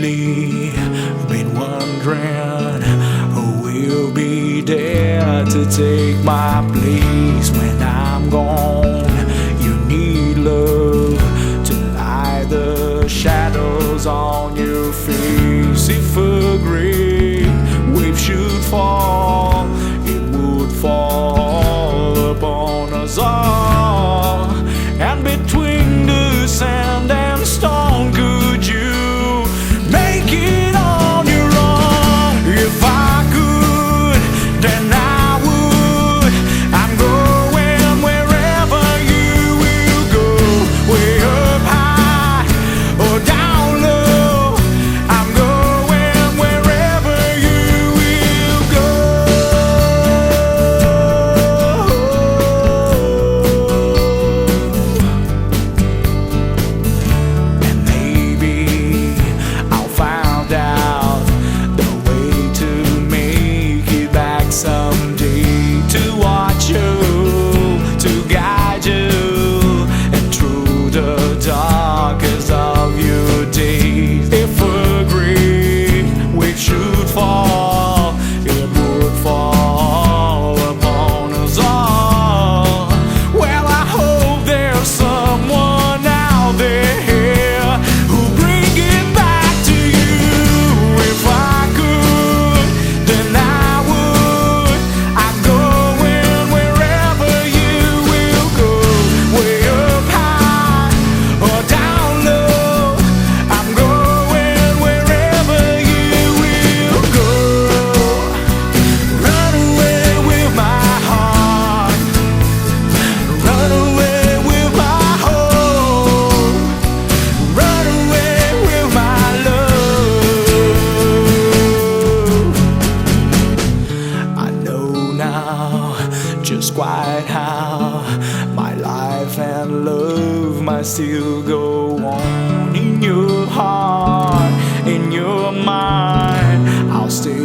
lately been wondering who will be there to take my place when I'm gone. You need love to light the shadows on your face. If a great wave should fall, it would fall upon us all. And between the sand and stone, could you make it on your own? If I could, then I would. I'm going wherever you will go, way up high or down low. I'm going wherever you will go. And maybe I'll find out the way to make it back someday, to watch you, to guide you, and through the darkest of your days. If a great wave should fall, it would fall upon us all. Well, I hope there's someone out there who'll bring it back to you. If I could, then I would. I'm going wherever you will go, way up high or down low. I'm going wherever you will go. Run away with my heart, run away with my hope, run away with my love. I know now just quite how my life and love might still go on. In your heart, in your mind, I'll stay